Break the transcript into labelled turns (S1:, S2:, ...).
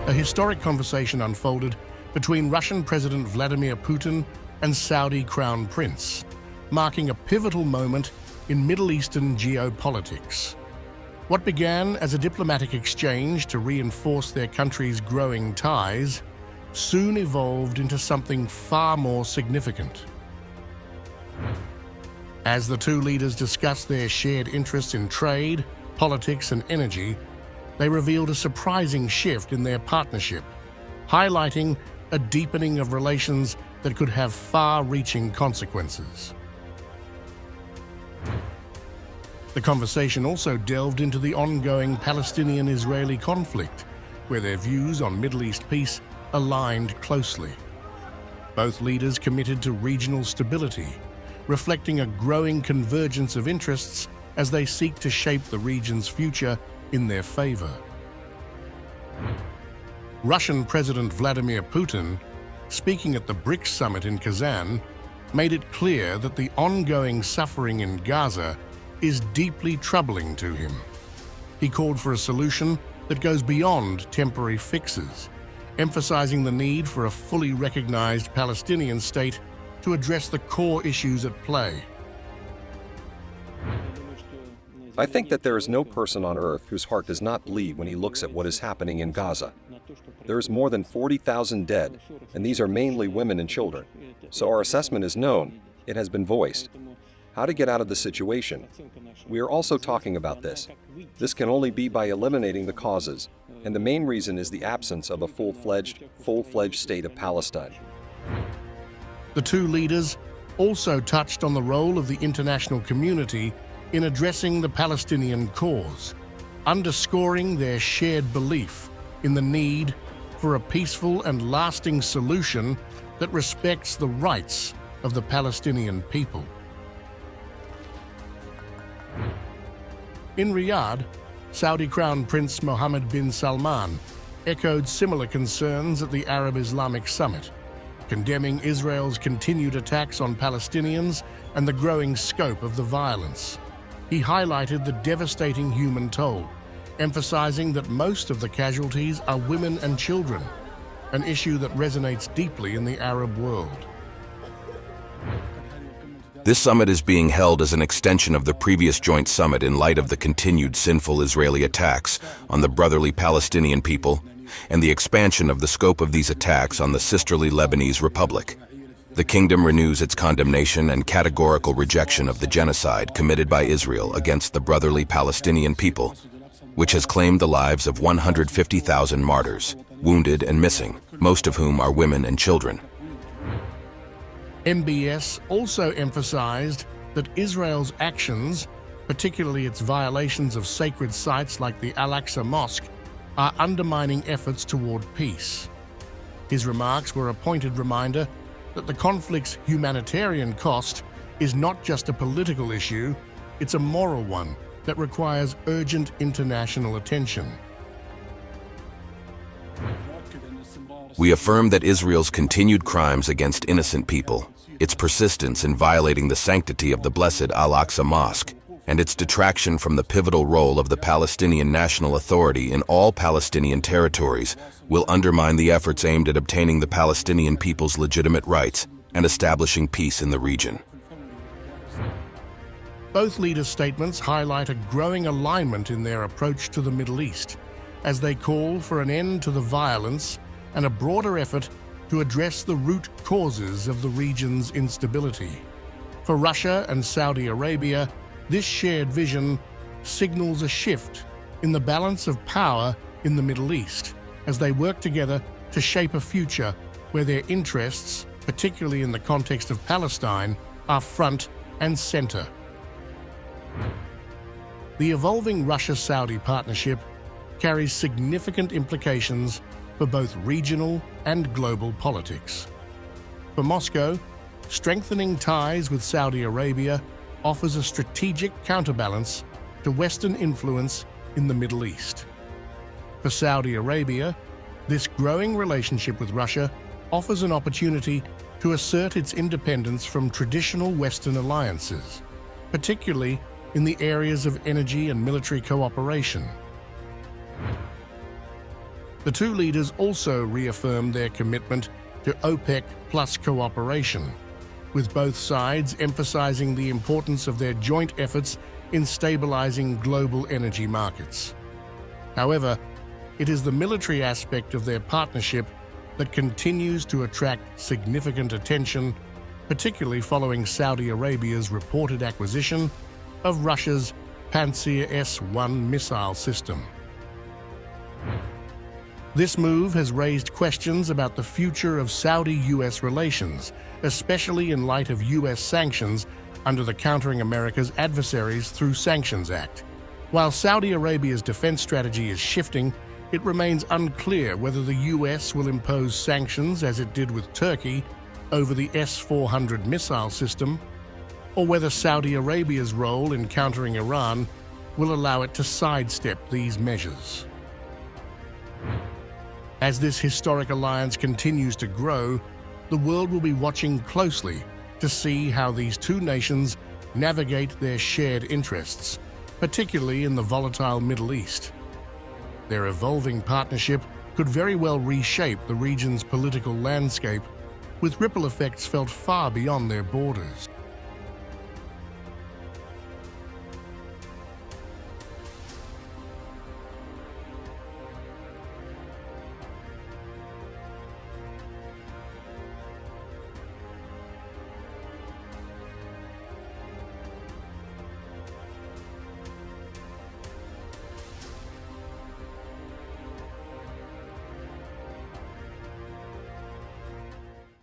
S1: a historic conversation unfolded between Russian President Vladimir Putin and Saudi Crown Prince, marking a pivotal moment in Middle Eastern geopolitics. What began as a diplomatic exchange to reinforce their countries' growing ties soon evolved into something far more significant. As the two leaders discussed their shared interests in trade, politics, and energy, they revealed a surprising shift in their partnership, highlighting a deepening of relations that could have far-reaching consequences. The conversation also delved into the ongoing Palestinian-Israeli conflict, where their views on Middle East peace aligned closely. Both leaders committed to regional stability, reflecting a growing convergence of interests as they seek to shape the region's future in their favor. Russian President Vladimir Putin, speaking at the BRICS summit in Kazan, made it clear that the ongoing suffering in Gaza is deeply troubling to him. He called for a solution that goes beyond temporary fixes, emphasizing the need for a fully recognized Palestinian state to address the core issues at play.
S2: I think that there is no person on earth whose heart does not bleed when he looks at what is happening in Gaza. There is more than 40,000 dead, and these are mainly women and children. So our assessment is known, it has been voiced. How to get out of the situation? We are also talking about this. This can only be by eliminating the causes, and the main reason is the absence of a full-fledged state of Palestine.
S1: The two leaders also touched on the role of the international community in addressing the Palestinian cause, underscoring their shared belief in the need for a peaceful and lasting solution that respects the rights of the Palestinian people. In Riyadh, Saudi Crown Prince Mohammed bin Salman echoed similar concerns at the Arab Islamic Summit, condemning Israel's continued attacks on Palestinians and the growing scope of the violence. He highlighted the devastating human toll, emphasizing that most of the casualties are women and children, an issue that resonates deeply in the Arab world.
S3: This summit is being held as an extension of the previous joint summit in light of the continued sinful Israeli attacks on the brotherly Palestinian people and the expansion of the scope of these attacks on the sisterly Lebanese Republic. The kingdom renews its condemnation and categorical rejection of the genocide committed by Israel against the brotherly Palestinian people, which has claimed the lives of 150,000 martyrs, wounded and missing, most of whom are women and children.
S1: MBS also emphasized that Israel's actions, particularly its violations of sacred sites like the Al-Aqsa Mosque, are undermining efforts toward peace. His remarks were a pointed reminder that the conflict's humanitarian cost is not just a political issue, it's a moral one that requires urgent international attention.
S3: We affirm that Israel's continued crimes against innocent people, its persistence in violating the sanctity of the blessed Al-Aqsa Mosque, and its detraction from the pivotal role of the Palestinian National Authority in all Palestinian territories will undermine the efforts aimed at obtaining the Palestinian people's legitimate rights and establishing peace in the region.
S1: Both leaders' statements highlight a growing alignment in their approach to the Middle East, as they call for an end to the violence and a broader effort to address the root causes of the region's instability. For Russia and Saudi Arabia, this shared vision signals a shift in the balance of power in the Middle East as they work together to shape a future where their interests, particularly in the context of Palestine, are front and center. The evolving Russia-Saudi partnership carries significant implications for both regional and global politics. For Moscow, strengthening ties with Saudi Arabia offers a strategic counterbalance to Western influence in the Middle East. For Saudi Arabia, this growing relationship with Russia offers an opportunity to assert its independence from traditional Western alliances, particularly in the areas of energy and military cooperation. The two leaders also reaffirmed their commitment to OPEC plus cooperation, with both sides emphasizing the importance of their joint efforts in stabilizing global energy markets. However, it is the military aspect of their partnership that continues to attract significant attention, particularly following Saudi Arabia's reported acquisition of Russia's Pantsir S-1 missile system. This move has raised questions about the future of Saudi-US relations, especially in light of US sanctions under the Countering America's Adversaries Through Sanctions Act. While Saudi Arabia's defense strategy is shifting, it remains unclear whether the US will impose sanctions as it did with Turkey over the S-400 missile system, or whether Saudi Arabia's role in countering Iran will allow it to sidestep these measures. As this historic alliance continues to grow, the world will be watching closely to see how these two nations navigate their shared interests, particularly in the volatile Middle East. Their evolving partnership could very well reshape the region's political landscape, with ripple effects felt far beyond their borders.